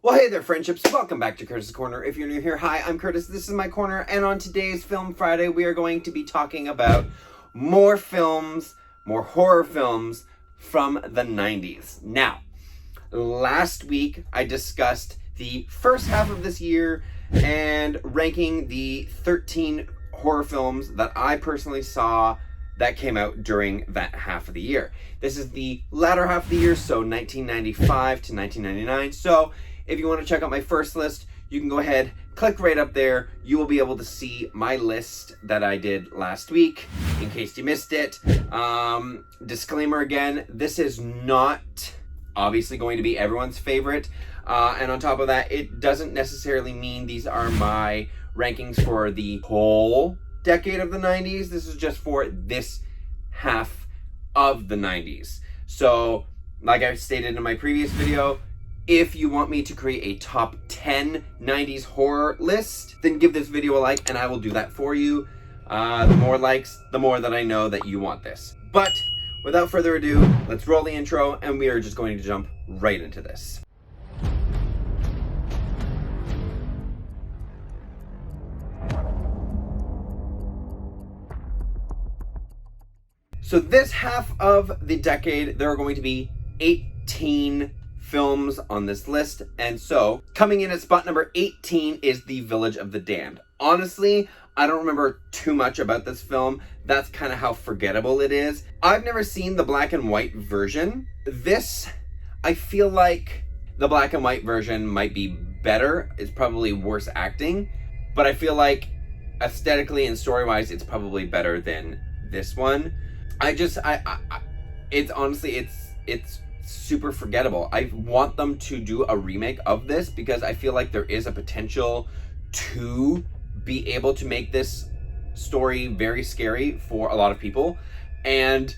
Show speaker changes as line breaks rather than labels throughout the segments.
Well, hey there, friendships. Welcome back to Curtis' Corner. If you're new here, hi, I'm Curtis. This is my corner, and on today's Film Friday, we are going to be talking about more films, more horror films from the 90s. Now, last week, I discussed the first half of this year and ranking the 13 horror films that I personally saw that came out during that half of the year. This is the latter half of the year, so 1995 to 1999. So if you want to check out my first list, you can go ahead, click right up there. You will be able to see my list that I did last week, in case you missed it. Disclaimer again, this is not obviously going to be everyone's favorite. And on top of that, it doesn't necessarily mean these are my rankings for the whole decade of the 90s. This is just for this half of the 90s. So, like I stated in my previous video, if you want me to create a top 10 90s horror list, then give this video a like and I will do that for you. The more likes, the more that I know that you want this. But without further ado, let's roll the intro and we are just going to jump right into this. So this half of the decade, there are going to be 18 films on this list. And so, coming in at spot number 18 is The Village of the Damned. Honestly, I don't remember too much about this film. That's kind of how forgettable it is. I've never seen the black and white version. This, I feel like the black and white version might be better. It's probably worse acting. But I feel like aesthetically and story-wise, it's probably better than this one. It's honestly, it's super forgettable. I want them to do a remake of this because I feel like there is a potential to be able to make this story very scary for a lot of people. And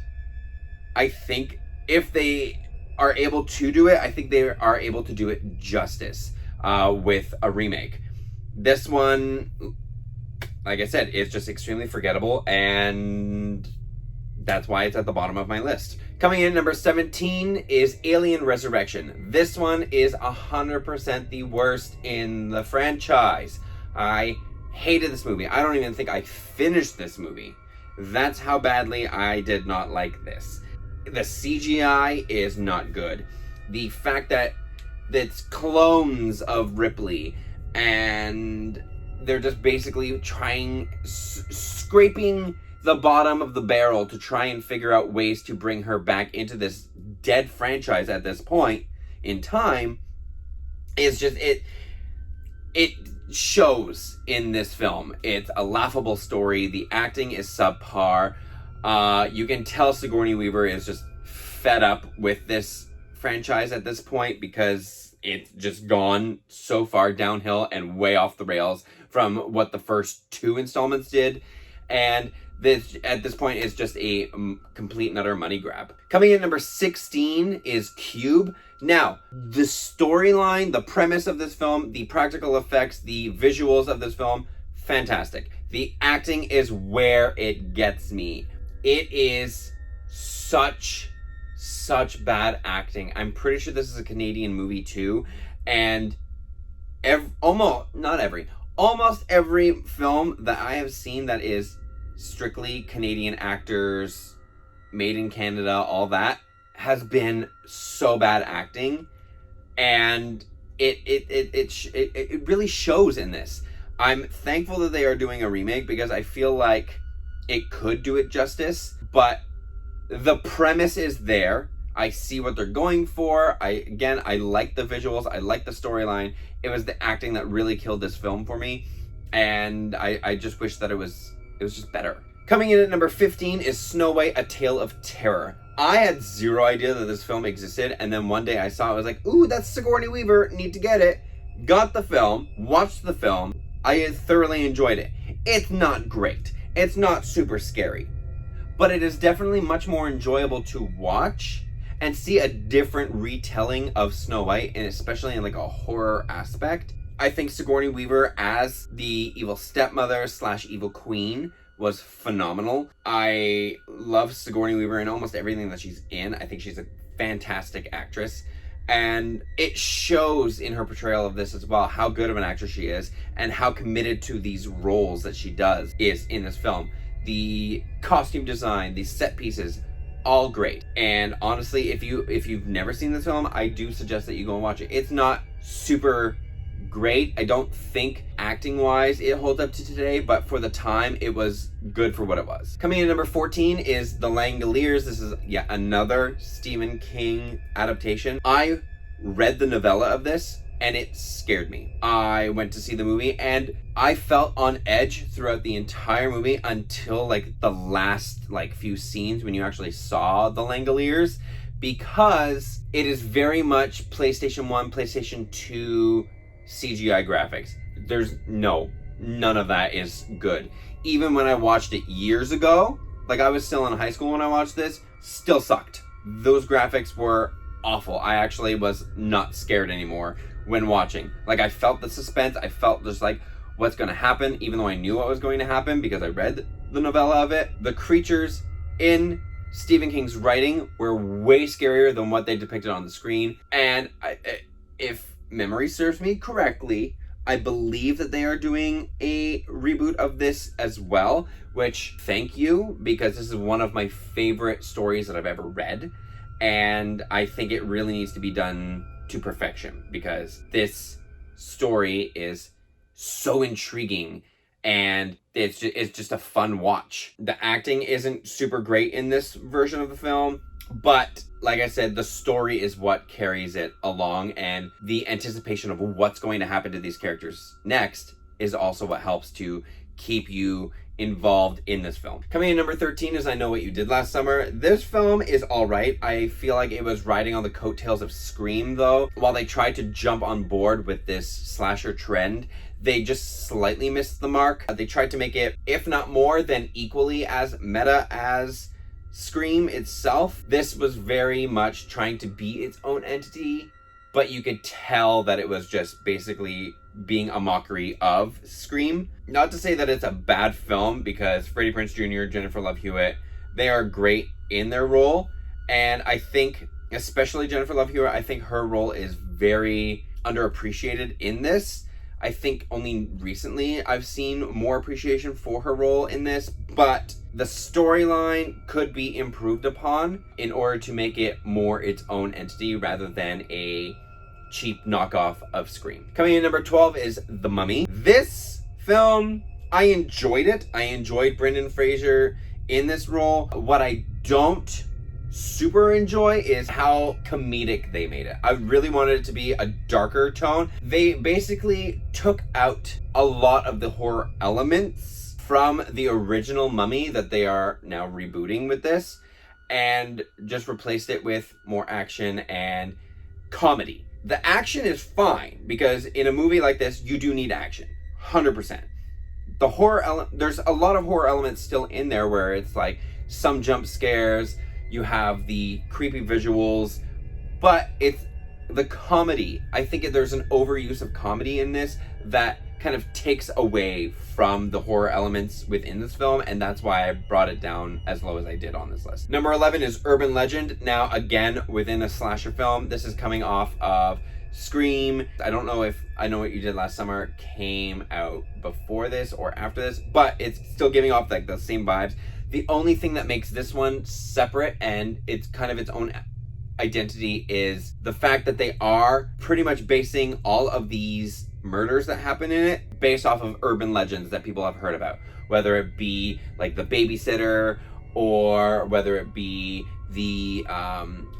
I think if they are able to do it, I think they are able to do it justice with a remake. This one, like I said, is just extremely forgettable, and that's why it's at the bottom of my list. Coming in number 17 is Alien Resurrection. This one is 100% the worst in the franchise. I hated this movie. I don't even think I finished this movie. That's how badly I did not like this. The CGI is not good. The fact that it's clones of Ripley and they're just basically scraping the bottom of the barrel to try and figure out ways to bring her back into this dead franchise at this point in time is just, it shows in this film. It's a laughable story. The acting is subpar. You can tell Sigourney Weaver is just fed up with this franchise at this point because it's just gone so far downhill and way off the rails from what the first two installments did. And this, at this point, is just a complete and utter money grab. Coming in number 16 is Cube. Now, the storyline, the premise of this film, the practical effects, the visuals of this film, fantastic. The acting is where it gets me. It is such bad acting. I'm pretty sure this is a Canadian movie too. And almost every film that I have seen that is strictly Canadian actors, made in Canada, all that, has been so bad acting, and it really shows in this. I'm thankful that they are doing a remake because I feel like it could do it justice, but the premise is there. I see what they're going for. I like the visuals, I like the storyline. It was the acting that really killed this film for me, and I just wish that it was just better. Coming in at number 15 is Snow White: A Tale of Terror. I had zero idea that this film existed, and then one day I saw it, I was like, ooh, that's Sigourney Weaver, need to get it. Got the film, watched the film, I thoroughly enjoyed it. It's not great, it's not super scary, but it is definitely much more enjoyable to watch and see a different retelling of Snow White, and especially in like a horror aspect. I think Sigourney Weaver as the evil stepmother / evil queen was phenomenal. I love Sigourney Weaver in almost everything that she's in. I think she's a fantastic actress. And it shows in her portrayal of this as well how good of an actress she is and how committed to these roles that she does is in this film. The costume design, the set pieces, all great. And honestly, if you've never seen this film, I do suggest that you go and watch it. It's not super great. I don't think acting wise it holds up to today, but for the time it was good for what it was. Coming in number 14 is The Langoliers. This is yet another Stephen King adaptation. I read the novella of this and it scared me. I went to see the movie and I felt on edge throughout the entire movie until like the last like few scenes when you actually saw the Langoliers, because it is very much PlayStation 1, PlayStation 2 CGI graphics. There's none of that is good. Even when I watched it years ago, like I was still in high school when I watched this, still sucked. Those graphics were awful. I actually was not scared anymore when watching. Like I felt the suspense. I felt just like what's going to happen, even though I knew what was going to happen because I read the novella of it. The creatures in Stephen King's writing were way scarier than what they depicted on the screen. And if memory serves me correctly, I believe that they are doing a reboot of this as well, which thank you, because this is one of my favorite stories that I've ever read. And I think it really needs to be done to perfection because this story is so intriguing and it's just a fun watch. The acting isn't super great in this version of the film, but like I said, the story is what carries it along, and the anticipation of what's going to happen to these characters next is also what helps to keep you involved in this film. Coming in number 13 is I Know What You Did Last Summer. This film is all right. I feel like it was riding on the coattails of Scream though. While they tried to jump on board with this slasher trend, they just slightly missed the mark. They tried to make it, if not more, than equally as meta as Scream itself. This was very much trying to be its own entity, but you could tell that it was just basically being a mockery of Scream. Not to say that it's a bad film, because Freddie Prinze Jr., Jennifer Love Hewitt, they are great in their role. And I think, especially Jennifer Love Hewitt, I think her role is very underappreciated in this. I think only recently I've seen more appreciation for her role in this, but the storyline could be improved upon in order to make it more its own entity rather than a cheap knockoff of Scream. Coming in number 12 is The Mummy. This film, I enjoyed it. I enjoyed Brendan Fraser in this role. What I don't super enjoy is how comedic they made it. I really wanted it to be a darker tone. They basically took out a lot of the horror elements from the original Mummy that they are now rebooting with this, and just replaced it with more action and comedy. The action is fine, because in a movie like this, you do need action, 100%. The horror there's a lot of horror elements still in there where it's like some jump scares, you have the creepy visuals, but it's the comedy. I think there's an overuse of comedy in this that kind of takes away from the horror elements within this film, and that's why I brought it down as low as I did on this list. Number 11 is Urban Legend. Now, again, within a slasher film, this is coming off of Scream. I don't know if I Know What You Did Last Summer came out before this or after this, but it's still giving off like the same vibes. The only thing that makes this one separate and it's kind of its own identity is the fact that they are pretty much basing all of these murders that happen in it based off of urban legends that people have heard about, whether it be like the babysitter or whether it be the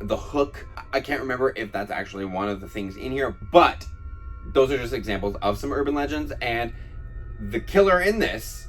hook. I can't remember if that's actually one of the things in here, but those are just examples of some urban legends, and the killer in this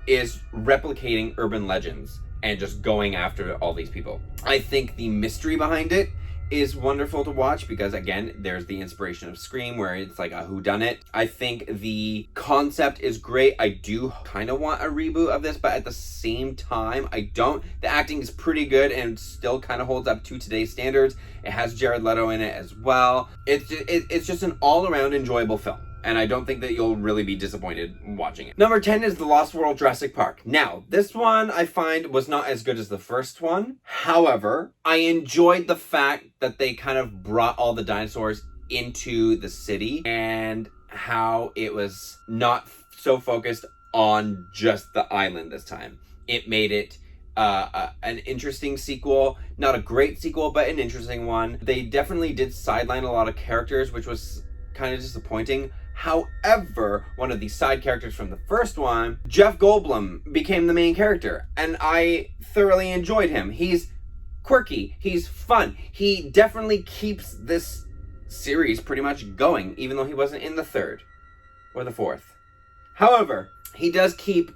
is replicating urban legends and just going after all these people. I think the mystery behind it is wonderful to watch because, again, there's the inspiration of Scream where it's like a whodunit. I think the concept is great. I do kind of want a reboot of this, but at the same time, I don't. The acting is pretty good and still kind of holds up to today's standards. It has Jared Leto in it as well. It's just an all-around enjoyable film. and I don't think that you'll really be disappointed watching it. Number 10 is The Lost World Jurassic Park. Now, this one I find was not as good as the first one. However, I enjoyed the fact that they kind of brought all the dinosaurs into the city and how it was not so focused on just the island this time. It made it an interesting sequel, not a great sequel, but an interesting one. They definitely did sideline a lot of characters, which was kind of disappointing. However, one of the side characters from the first one, Jeff Goldblum, became the main character, and I thoroughly enjoyed him. He's quirky, he's fun, he definitely keeps this series pretty much going, even though he wasn't in the third or the fourth. However, he does keep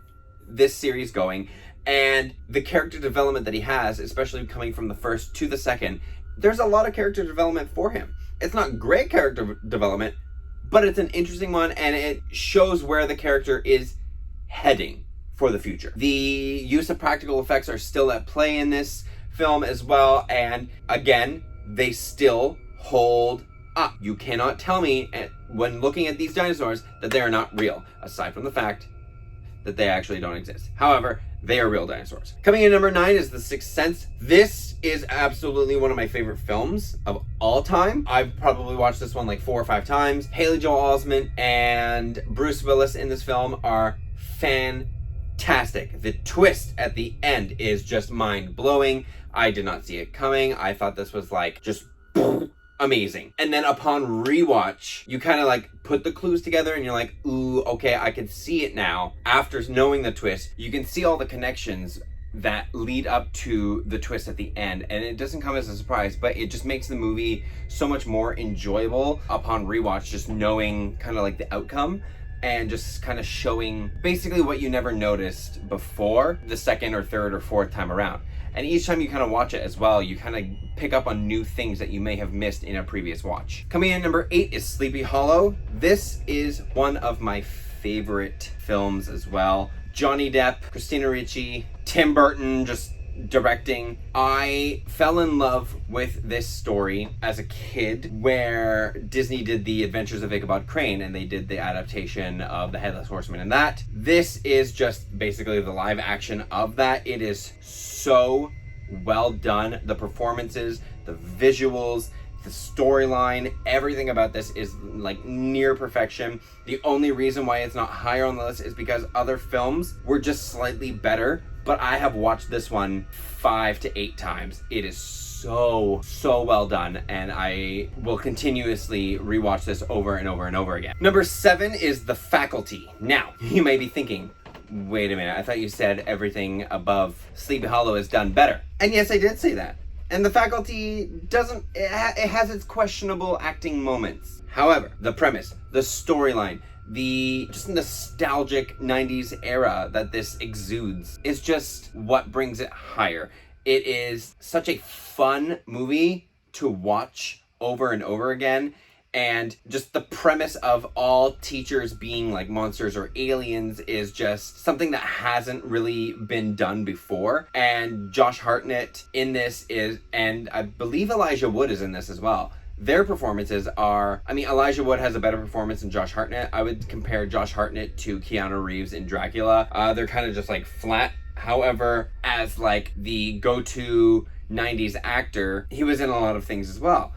this series going, and the character development that he has, especially coming from the first to the second, there's a lot of character development for him. It's not great character development, but it's an interesting one, and it shows where the character is heading for the future. The use of practical effects are still at play in this film as well, and again, they still hold up. You cannot tell me when looking at these dinosaurs that they are not real, aside from the fact that they actually don't exist. However, they are real dinosaurs. Coming in number 9 is The Sixth Sense. This is absolutely one of my favorite films of all time. I've probably watched this one like 4 or 5 times. Haley Joel Osment and Bruce Willis in this film are fantastic. The twist at the end is just mind-blowing. I did not see it coming. I thought this was like just amazing. And then upon rewatch, you kind of like put the clues together and you're like, ooh, okay, I can see it now. After knowing the twist, you can see all the connections that lead up to the twist at the end, and it doesn't come as a surprise, but it just makes the movie so much more enjoyable upon rewatch, just knowing kind of like the outcome and just kind of showing basically what you never noticed before the second or third or fourth time around. And each time you kind of watch it as well, you kind of pick up on new things that you may have missed in a previous watch. Coming in number 8 is Sleepy Hollow. This is one of my favorite films as well. Johnny Depp, Christina Ricci, Tim Burton just directing. I fell in love with this story as a kid, where Disney did the Adventures of Ichabod Crane and they did the adaptation of The Headless Horseman and that. This is just basically the live action of that. It is so well done. The performances, the visuals, the storyline, everything about this is like near perfection. The only reason why it's not higher on the list is because other films were just slightly better, but I have watched this one 5 to 8 times. It is so well done, and I will continuously rewatch this over and over and over again. Number 7 is The Faculty. Now, you may be thinking, wait a minute, I thought you said everything above Sleepy Hollow is done better. And yes, I did say that. And The Faculty doesn't, it has its questionable acting moments. However, the premise, the storyline, the just nostalgic 90s era that this exudes is just what brings it higher. It is such a fun movie to watch over and over again. And just the premise of all teachers being like monsters or aliens is just something that hasn't really been done before. And Josh Hartnett in this is, and I believe Elijah Wood is in this as well. Their performances are, I mean, Elijah Wood has a better performance than Josh Hartnett. I would compare Josh Hartnett to Keanu Reeves in Dracula. They're kind of just like flat. However, as like the go-to 90s actor, he was in a lot of things as well.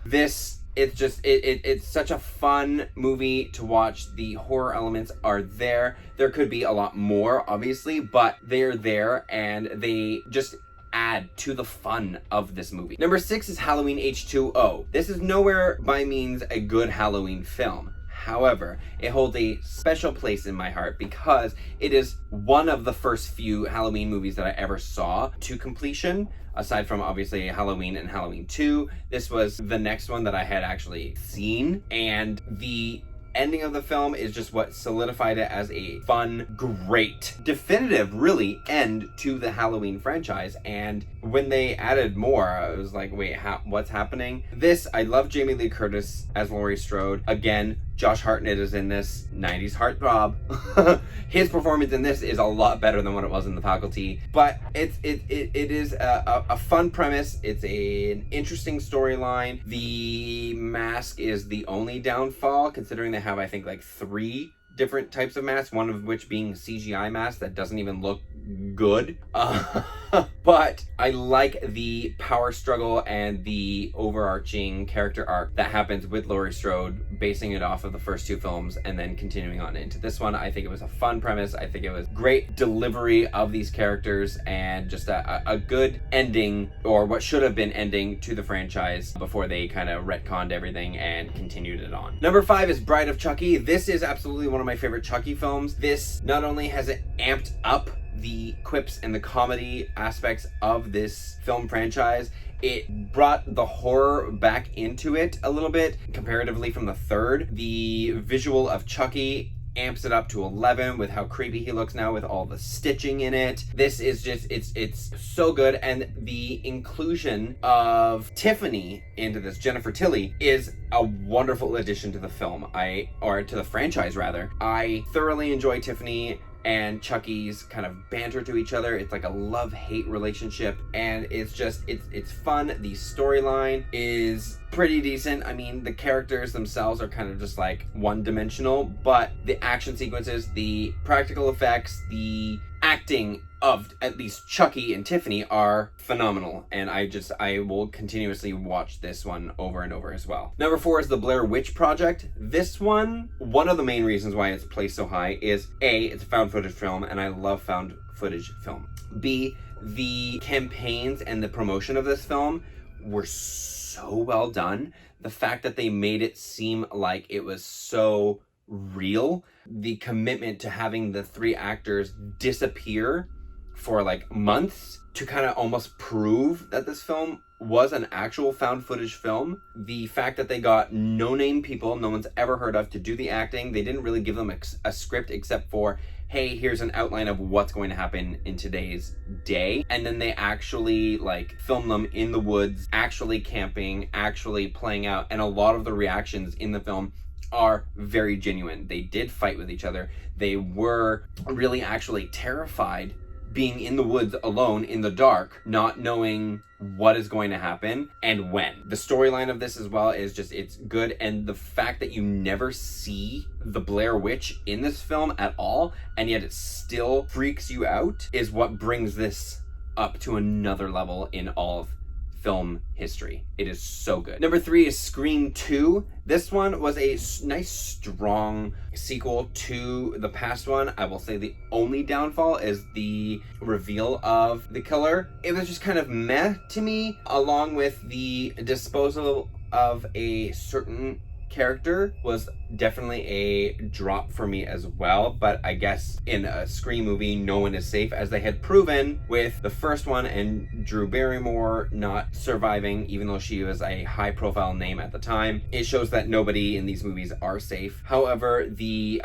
It's just, it's such a fun movie to watch. The horror elements are there. There could be a lot more, obviously, but they're there and they just add to the fun of this movie. Number 6 is Halloween H2O. This is nowhere by means a good Halloween film. However, it holds a special place in my heart because it is one of the first few Halloween movies that I ever saw to completion. Aside from obviously Halloween and Halloween 2, this was the next one that I had actually seen, and the ending of the film is just what solidified it as a fun, great, definitive, really, end to the Halloween franchise. And when they added more, I was like, wait, what's happening? This, I love Jamie Lee Curtis as Laurie Strode. Again, Josh Hartnett is in this, 90s heartthrob. His performance in this is a lot better than what it was in The Faculty, but it is a fun premise. It's an interesting storyline. The mask is the only downfall, considering they have, I think, like 3 different types of masks, one of which being CGI mask that doesn't even look good. But I like the power struggle and the overarching character arc that happens with Laurie Strode, basing it off of the first 2 films and then continuing on into this one. I think it was a fun premise. I think it was great delivery of these characters and just a good ending, or what should have been ending, to the franchise before they kind of retconned everything and continued it on. Number 5 is Bride of Chucky. This is absolutely one of my favorite Chucky films. This not only has it amped up the quips and the comedy aspects of this film franchise, it brought the horror back into it a little bit comparatively from the third. The visual of Chucky amps it up to 11 with how creepy he looks now with all the stitching in it. This is just, it's so good. And the inclusion of Tiffany into this, Jennifer Tilly, is a wonderful addition to the film. Or to the franchise rather. I thoroughly enjoy Tiffany and Chucky's kind of banter to each other. It's like a love-hate relationship, and it's just, it's fun. The storyline is pretty decent. I mean, the characters themselves are kind of just like one-dimensional, but the action sequences, the practical effects, the acting of at least Chucky and Tiffany are phenomenal, and I will continuously watch this one over and over as well. Number 4 is The Blair Witch Project. This one of the main reasons why it's placed so high is A, it's a found footage film, and I love found footage film. B, the campaigns and the promotion of this film were so well done. The fact that they made it seem like it was so real, the commitment to having the 3 actors disappear for like months to kind of almost prove that this film was an actual found footage film. The fact that they got no-name people no one's ever heard of to do the acting. They didn't really give them a script except for, hey, here's an outline of what's going to happen in today's day. And then they actually like film them in the woods, actually camping, actually playing out. And a lot of the reactions in the film are very genuine. They did fight with each other. They were really actually terrified being in the woods alone in the dark, not knowing what is going to happen and when. The storyline of this as well is just, it's good. And the fact that you never see the Blair Witch in this film at all, and yet it still freaks you out, is what brings this up to another level in all of film history. It is so good. Number 3 is Scream 2. This one was a nice, strong sequel to the past one. I will say the only downfall is the reveal of the killer. It was just kind of meh to me, along with the disposal of a certain character was definitely a drop for me as well. But I guess in a Scream movie, no one is safe, as they had proven with the first one and Drew Barrymore not surviving, even though she was a high profile name at the time. It shows that nobody in these movies are safe. However, the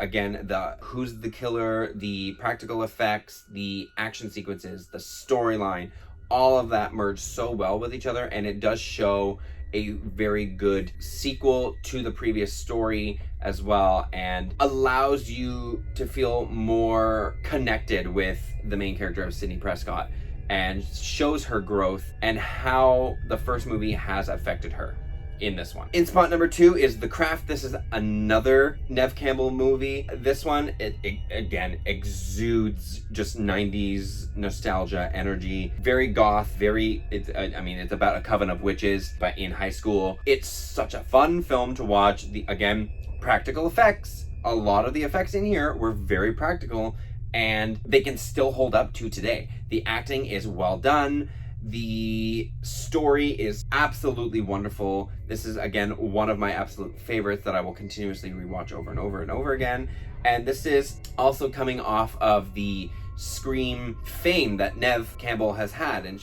who's the killer, the practical effects, the action sequences, the storyline, all of that merge so well with each other, and it does show a very good sequel to the previous story as well, and allows you to feel more connected with the main character of Sidney Prescott, and shows her growth and how the first movie has affected her in this one. In spot number 2 is The Craft. This is another Neve Campbell movie. This one, it again exudes just 90s nostalgia energy. Very goth, it's about a coven of witches, but in high school. It's such a fun film to watch. Again, practical effects. A lot of the effects in here were very practical, and they can still hold up to today. The acting is well done. The story is absolutely wonderful. This is, again, one of my absolute favorites that I will continuously rewatch over and over and over again. And this is also coming off of the Scream fame that Neve Campbell has had, and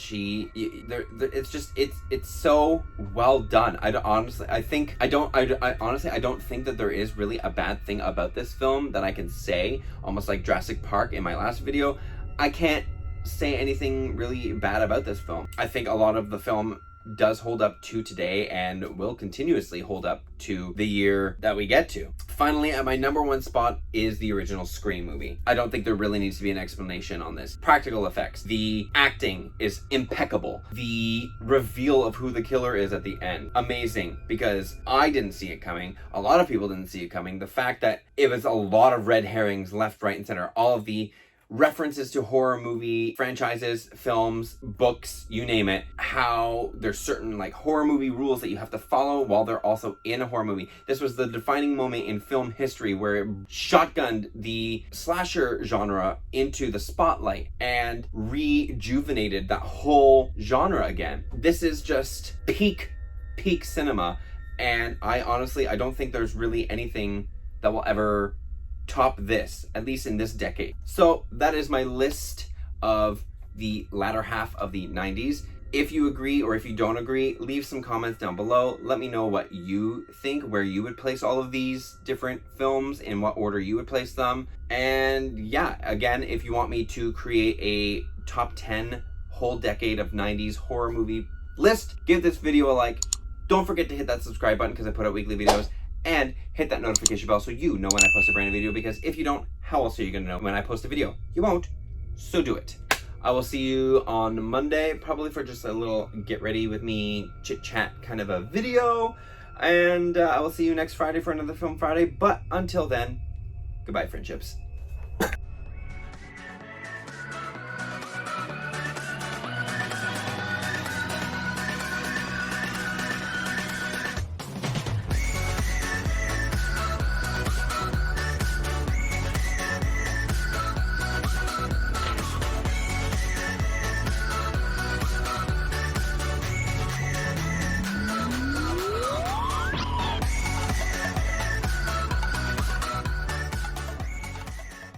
it's so well done. I honestly don't think that there is really a bad thing about this film that I can say, almost like Jurassic Park in my last video. I can't say anything really bad about this film. I think a lot of the film does hold up to today and will continuously hold up to the year that we get to. Finally, at my number one spot is the original Scream movie. I don't think there really needs to be an explanation on this. Practical effects. The acting is impeccable. The reveal of who the killer is at the end. Amazing, because I didn't see it coming. A lot of people didn't see it coming. The fact that it was a lot of red herrings left, right, and center. All of the references to horror movie franchises, films, books, you name it, how there's certain like horror movie rules that you have to follow while they're also in a horror movie. This was the defining moment in film history where it shotgunned the slasher genre into the spotlight and rejuvenated that whole genre again. This is just peak cinema, and I don't think there's really anything that will ever top this, at least in this decade. So that is my list of the latter half of the 90s. If you agree or if you don't agree, leave some comments down below. Let me know what you think, where you would place all of these different films, in what order you would place them. And yeah, again, if you want me to create a top 10 whole decade of 90s horror movie list, give this video a like. Don't forget to hit that subscribe button because I put out weekly videos. And hit that notification bell so you know when I post a brand new video, because if you don't, how else are you going to know when I post a video? You won't. So do it. I will see you on Monday, probably for just a little get ready with me chit chat kind of a video. And I will see you next Friday for another Film Friday. But until then, goodbye, friendships.